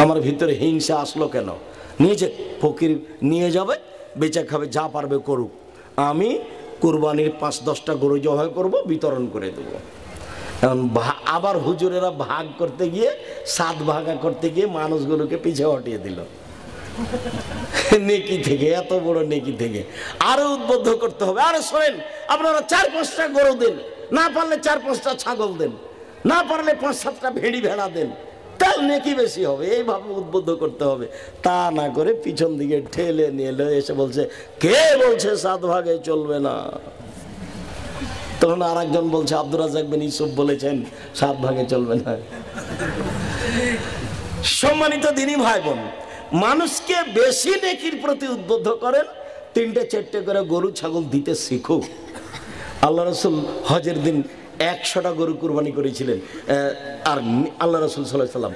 আমার ভিতরে হিংসা আসলো কেন? নিজে ফকির নিয়ে যাবে, বেচা খাবে, যা পারবে করুক, আমি কুরবানির 5-10টা গরু জবাই করব, বিতরণ করে দেবো। আবার হুজুরেরা ভাগ করতে গিয়ে, 7 ভাগা করতে গিয়ে মানুষগুলোকে পিছে হটিয়ে দিল নেকি থেকে, এত বড় নেকি থেকে। আরো উদ্বুদ্ধ করতে হবে, আরে শোনেন, আপনারা 4-5টা গরু দেন, না পারলে 4-5টা ছাগল দেন, না পারলে 5-7টা ভেড়ি ভেড়া দেন, তার নেকি বেশি হবে। এইভাবে উদ্বুদ্ধ করতে হবে। তা না করে পিছন দিকে ঠেলে নিয়ে এসে বলছে, কে বলছে 7 ভাগে চলবে না? তখন আর একজন বলছে, আব্দুর রাজ্জাক বিন ইউসুফ বলেছেন 7 ভাগে চলবে না। সম্মানিত দিনী ভাই বোন, মানুষকে বেশি নেকির প্রতি উদ্বুদ্ধ করেন, 3-4টে করে গরু ছাগল দিতে শিখুক। আল্লাহ রসুল হজের দিন 100টা গরু কুরবানি করেছিলেন, আর আল্লাহ রসুল সাল্লাল্লাহু আলাইহি সাল্লাম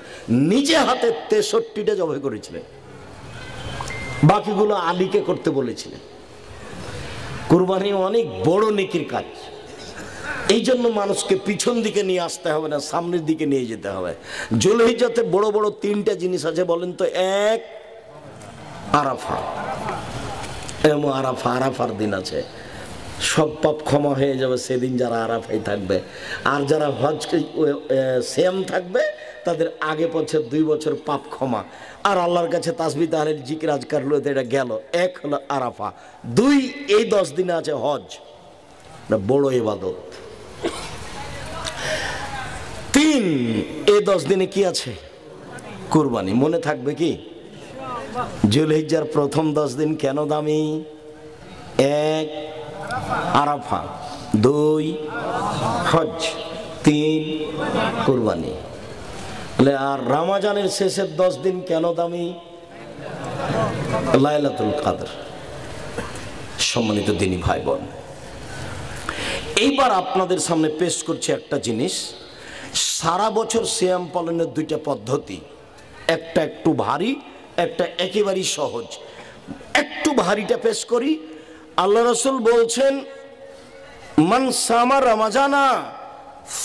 নিজে হাতে 63টা জবাই করেছিলেন, বাকিগুলো আলীকে করতে বলেছিলেন। কুরবানি অনেক বড় নেকির কাজ, এই জন্য মানুষকে পিছন দিকে নিয়ে আসতে হবে না, সামনের দিকে নিয়ে যেতে হবে। যুলহিজ্জাতে বড় বড় 3টা জিনিস আছে, বলেন তো। 1 আরাফা, আরাফার দিন আছে, সব পাপ ক্ষমা হয়ে যাবে সেদিন যারা আরাফাই থাকবে। আর যারা হজ সেম থাকবে তাদের আগে পথে 2 বছর পাপ ক্ষমা। আর আল্লাহর কাছে তাসবিহ তাহলিল জিকির আজকার হলো, এটা গেল। 1 হলো আরাফা, 2 এই 10 দিনে আছে হজ, বড় ইবাদত। 3 এই 10 দিনে কি আছে? কুরবানি। মনে থাকবে কি? যুলহিজ্জার প্রথম 10 দিন কেন দামি? 1 আরাফা, 2 হজ, 3 কুরবানি। আর রমজানের শেষের 10 দিন কেন দামি? লাইলাতুল কদর। সম্মানিত দিনী ভাই বোন, এইবার আপনাদের সামনে পেশ করছি একটা জিনিস। সারা বছর সিয়াম পালনের 2টা পদ্ধতি, একটা একটু ভারী, একটা একেবারেই সহজ। একটু ভারীটা পেশ করি। আল্লাহ রাসূল বলছেন, মান সামা রমাজানা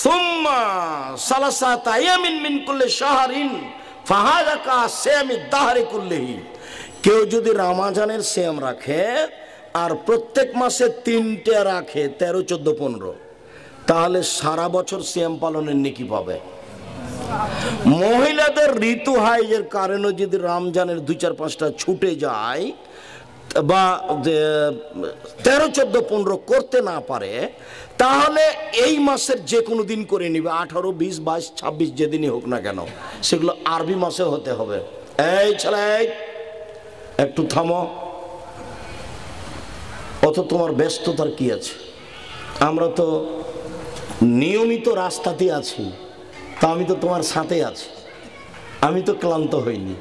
সুম্মা সালাসাত আয়ামিন মিন কুল্লি শাহরিন ফাহাযা কা সিয়ামিদ দাহরি কুল্লিহি। কেউ যদি রমজানের সিয়াম রাখে আর প্রত্যেক মাসে 3টে রাখে, 13, 14, 15, তাহলে সারা বছর সিয়াম পালনের নেকি পাবে। মহিলাদের ঋতু হাইজের কারণে যদি রমজানের 2, 4, 5টা ছুটে যায় বা 13, 14, 15 করতে না পারে, তাহলে এই মাসের যে কোনো দিন করে নিবে, 18, 20, 22, 26 যেদিনই হোক না কেন, সেগুলো আরবি মাসে হতে হবে। এই ছেলে, একটু থামো, অত তোমার ব্যস্ততার কি আছে? আমরা তো নিয়মিত রাস্তাতে আছি, তা আমি তো তোমার সাথে আছি, আমি তো ক্লান্ত হইনি।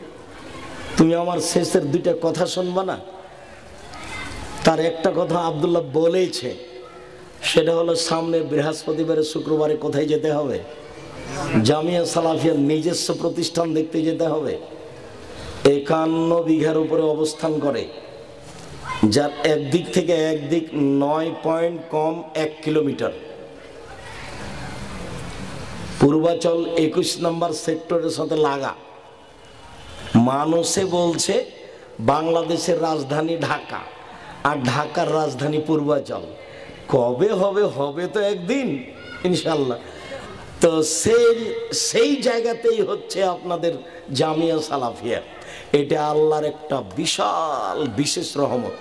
তুমি আমার শেষের 2টা কথা শুনবা না? তার একটা কথা আব্দুল্লাহ বলেছে, সেটা হলো সামনে বৃহস্পতিবারে শুক্রবারে কোথায় যেতে হবে? জামিয়া সালাফিয়ার নিজস্ব প্রতিষ্ঠান দেখতে যেতে হবে। 51 বিঘার উপরে অবস্থান করে, যার একদিক থেকে একদিক 9 পয়েন্ট কম 1 কিলোমিটার। পূর্বাচল 21 নম্বর সেক্টরের সাথে লাগা। মানুষে বলছে বাংলাদেশের রাজধানী ঢাকা, আর ঢাকার রাজধানী পূর্বাচল। কবে হবে? হবে তো একদিন ইনশাল্লাহ। তো সেই জায়গাতেই হচ্ছে আপনাদের জামিয়া সালাফিয়া। এটা আল্লাহর একটা বিশাল বিশেষ রহমত,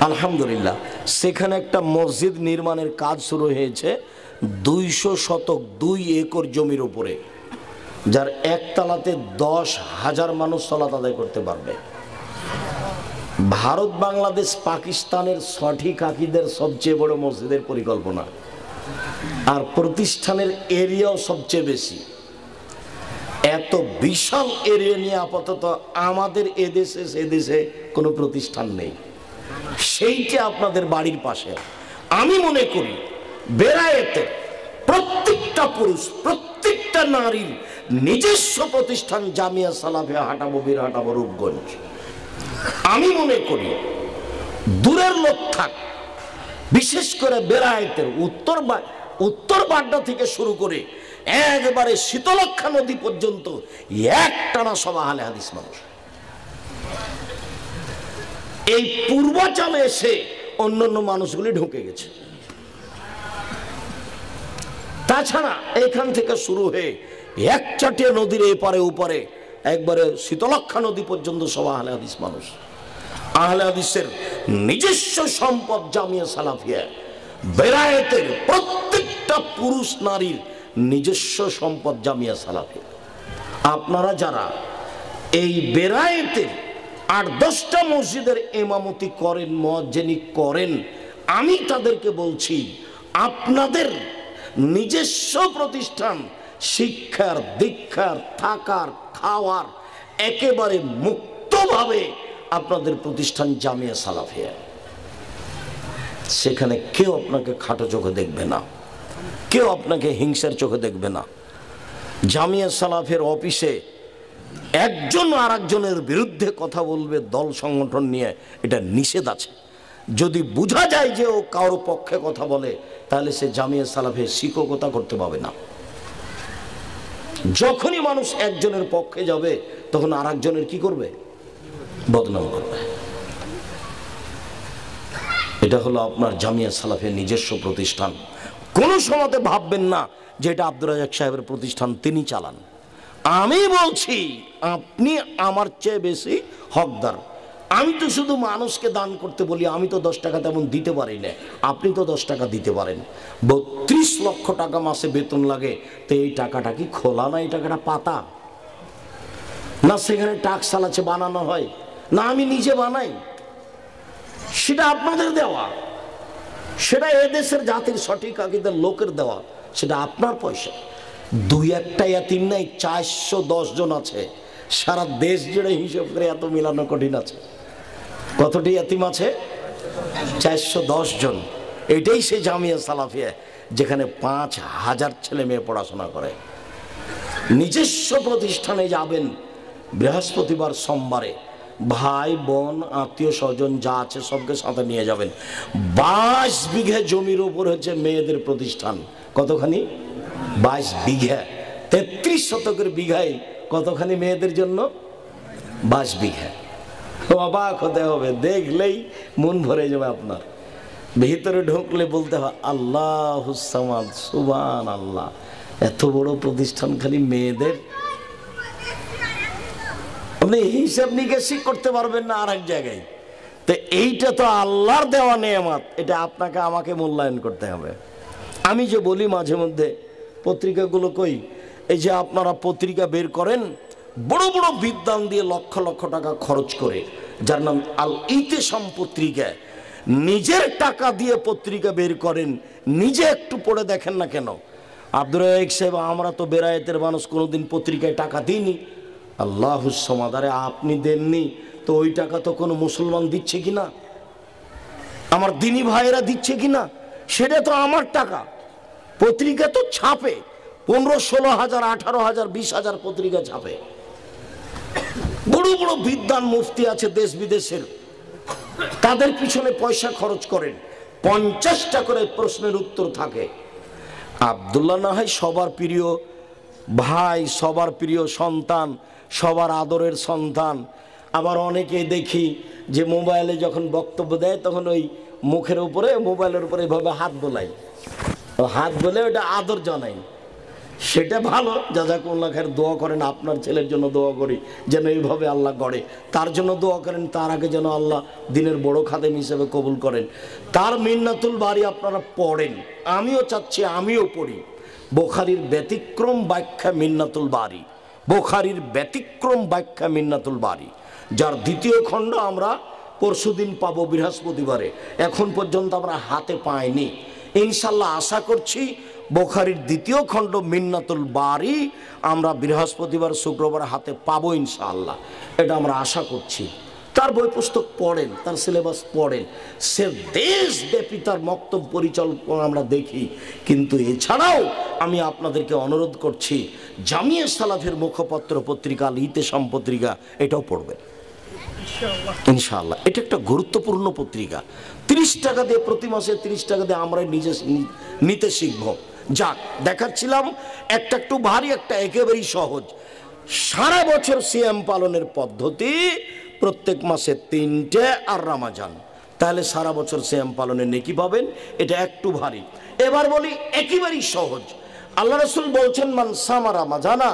আলহামদুলিল্লাহ। সেখানে একটা মসজিদ নির্মাণের কাজ শুরু হয়েছে 200 শতক 2 একর জমির উপরে, যার একতলাতে 10,000 মানুষ সালাত আদায় করতে পারবে। ভারত, বাংলাদেশ, পাকিস্তানের সঠিক আকিদের সবচেয়ে বড় মসজিদের পরিকল্পনা, আর প্রতিষ্ঠানের এরিয়াও সবচেয়ে বেশি। এত বিশাল এরিয়া নিয়ে আপাতত আমাদের এদেশে সেদেশে কোনো প্রতিষ্ঠান নেই। সেইটা আপনাদের বাড়ির পাশে। আমি মনে করি বেরায়েতে প্রত্যেকটা পুরুষ, প্রত্যেকটা নারীর নিজস্ব প্রতিষ্ঠান জামিয়া সালাফিয়া হাঁটাবো, বীরহাটাবো, রূপগঞ্জ। আমি মনে করি দূরের লোক থাক, বিশেষ করে বেরায়েতের উত্তর বাড্ডা থেকে শুরু করে একবারে শীতলক্ষা নদী পর্যন্ত একটানা সব আহলে হাদিস মানুষ। এই পূর্বাচলে এসে অন্যান্য মানুষগুলি ঢুকে গেছে। তাছাড়া এখান থেকে শুরু হয়ে একচাটিয়া নদীর এপারে ওপারে একবারে শীতলক্ষা নদী পর্যন্ত সব আহলে হাদিস মানুষ। আহলে হাদিসের নিজস্ব সম্পদ জামিয়া সালাফিয়া, বেরায়েতের প্রত্যেকটা পুরুষ নারীর নিজস্ব সম্পদ জামিয়া সালাফিয়া। আপনারা যারা এই বেরায়েতের 8-10টা মসজিদের ইমামতি করেন, মুয়াজ্জিনি করেন, আমি তাদেরকে বলছি আপনাদের নিজস্ব প্রতিষ্ঠান, শিক্ষার, দীক্ষার, থাকার, খাওয়ার একেবারে মুক্তভাবে আপনাদের প্রতিষ্ঠান জামিয়া সালাফিয়া। সেখানে কেউ আপনাকে খাটো চোখে দেখবে না, কেউ আপনাকে হিংসার চোখে দেখবে না। জামিয়া সালাফের অফিসে একজন আর একজনের বিরুদ্ধে কথা বলবে দল সংগঠন নিয়ে, এটা নিষেধ আছে। যদি বোঝা যায় যে ও কারো পক্ষে কথা বলে, তাহলে সে জামিয়া সালাফের শিক্ষকতা করতে পাবে না। যখনই মানুষ একজনের পক্ষে যাবে তখন আর একজনের কি করবে? বদনাম করবে। এটা হলো আপনার জামিয়া সালাফের নিজস্ব প্রতিষ্ঠান। কোন সময়তে ভাববেন না যে এটা আব্দুর রাজ্জাক সাহেবের প্রতিষ্ঠান, তিনি চালান। আমি বলছি আপনি আমার চেয়ে বেশি হকদার। আমি তো শুধু মানুষকে দান করতে বলি, আমি তো 10 টাকা তেমন দিতে পারি না, আপনি তো 10 টাকা দিতে পারেন। 32 লক্ষ টাকা মাসে বেতন লাগে, তো এই টাকাটা কি খোলা না? এই টাকাটা পাতা না? সেখানে টাকশাল আছে, বানানো হয় না? আমি নিজে বানাই, সেটা আপনাদের দেওয়া, সেটা এদেশের জাতির সঠিক আকীদার লোকের দেওয়া, সেটা আপনার পয়সা। 2-1টা ইয়াতিম নাই, 410 জন আছে সারা দেশ জুড়ে। হিসাব করে এত মিলানো কঠিন আছে। কতটি ইয়াতিম আছে? 410 জন। এটাই সে জামিয়া সালাফিয়া যেখানে 5000 ছেলে মেয়ে পড়াশোনা করে। নিজস্ব প্রতিষ্ঠানে যাবেন বৃহস্পতিবার, সোমবারে, ভাই বোন আত্মীয় স্বজন যা আছে সবকে সাথে নিয়ে যাবেন। 22 বিঘা জমির উপর হচ্ছে মেয়েদের প্রতিষ্ঠান। কতখানি? 22 বিঘা। 33 শতকের বিঘায় কতখানি মেয়েদের জন্য? 22 বিঘা। অবাক হতে হবে, দেখলেই মন ভরে যাবে আপনার। ভিতরে ঢুকলে বলতে হয় আল্লাহুস সামাদ, সুবহানাল্লাহ, এত বড় প্রতিষ্ঠান খালি মেয়েদের। আপনি হিসাব নিকাশই করতে পারবেন না আর এক জায়গায়। তো এইটা তো আল্লাহর দেওয়া নেয়ামত, এটা আপনাকে আমাকে মূল্যায়ন করতে হবে। আমি যে বলি মাঝে মধ্যে পত্রিকাগুলো কই, এই যে আপনারা পত্রিকা বের করেন বড় বড় বিদ্যান দিয়ে লক্ষ লক্ষ টাকা খরচ করে, যার নাম আল ইতিসাম পত্রিকা, নিজের টাকা দিয়ে পত্রিকা বের করেন, নিজে একটু পড়ে দেখেন না কেন? আব্দুর রাজ্জাক সাহেব, আমরা তো বেরায়েতের মানুষ, কোনোদিন পত্রিকায় টাকা দিইনি। আল্লাহুস সামাদ, আরে আপনি দেননি তো ওই টাকা তো কোনো মুসলমান দিচ্ছে কিনা, আমার দিনী ভাইয়েরা দিচ্ছে কিনা, সেটা তো আমার টাকা। পত্রিকা তো ছাপে 15-16 হাজার, 18 হাজার, 20 হাজার পত্রিকা ছাপে। বড় বড় বিদ্বান মুফতি আছে দেশ বিদেশের, তাদের পিছনে পয়সা খরচ করেন, 50টা করে প্রশ্নের উত্তর থাকে। আব্দুল্লাহ না হয় সবার প্রিয় ভাই, সবার প্রিয় সন্তান, সবার আদরের সন্তান। আবার অনেকে দেখি যে মোবাইলে যখন বক্তব্য দেয় তখন ওই মুখের উপরে, মোবাইলের উপরে এভাবে হাত বোলাই, হাত বলে ওটা আদর জানাই। সেটা ভালো, জাযাকুমুল্লাহ খায়ের, দোয়া করেন। আপনার ছেলের জন্য দোয়া করি যেন এইভাবে আল্লাহ গড়ে, তার জন্য দোয়া করেন, তার আগে যেন আল্লাহ দিনের বড় খাদেম হিসেবে কবুল করেন। তার মিন্নাতুল বারী আপনারা পড়েন, আমিও চাচ্ছি আমিও পড়ি। বুখারীর ব্যতিক্রম ব্যাখ্যা মিন্নাতুল বারী, বুখারীর ব্যতিক্রম ব্যাখ্যা মিন্নাতুল বারী, যার 2য় খণ্ড আমরা পরশুদিন পাবো বৃহস্পতিবারে। এখন পর্যন্ত আমরা হাতে পাইনি। ইনশাল্লাহ আশা করছি বুখারীর 2য় খণ্ড মিন্নাতুল বারী আমরা বৃহস্পতিবার শুক্রবার হাতে পাবো ইনশাআল্লাহ, এটা আমরা আশা করছি। তার বই পুস্তক পড়েন, তার সিলেবাস পড়েন, সে দেশব্যাপী তার বক্তব্য পরিচালনা আমরা দেখি। কিন্তু এছাড়াও আমি আপনাদেরকে অনুরোধ করছি, জামিয়া সালাফের মুখপত্র পত্রিকা আল ইতিসাম পত্রিকা, এটাও পড়বেন ইনশাআল্লাহ। এটা একটা গুরুত্বপূর্ণ পত্রিকা। 30 টাকা দিয়ে প্রতি মাসে 30 টাকা দিয়ে আমরা নিজে নিতে শিখব। যাক, দেখাচ্ছিলাম একটা একটু ভারী, একটা একেবারেই সহজ। সারা বছর সিয়াম পালনের পদ্ধতি, প্রত্যেক মাসে 3টে আর রমজান, তাহলে সারা বছর সিয়াম পালনের নেকি পাবেন। এটা একটু ভারী। এবার বলি একেবারেই সহজ। আল্লাহ রাসূল বলছেন, মান সামা রমাজানা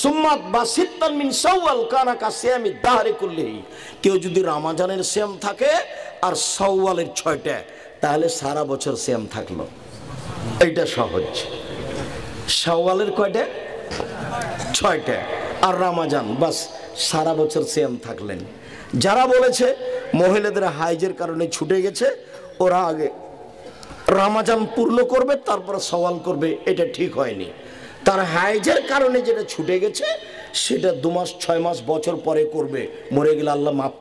সুম্মাত বাসিত্তান মিন শাওয়াল কানা কাসিয়ামি দাহরি কুল্লিহি। কেউ যদি রমজানের সিয়াম থাকে আর শাওয়ালের 6টা, তাহলে সারা বছর সিয়াম থাকলো। এইটা সহজ। শাওয়ালের কয়টা? 6টা। আর রমজান, বাস সারা বছর সিয়াম থাকলেন। যারা বলেছে মহিলাদের হাইজের কারণে ছুটে গেছে, ওরা আগে রমজান পূর্ণ করবে তারপর শাওয়াল করবে, এটা ঠিক হয়নি। তার হাইজের কারণে যেটা ছুটে গেছে সেটা 2 মাস 6 মাস বছর পরে করবে, মরে গেলে আল্লাহ মাফ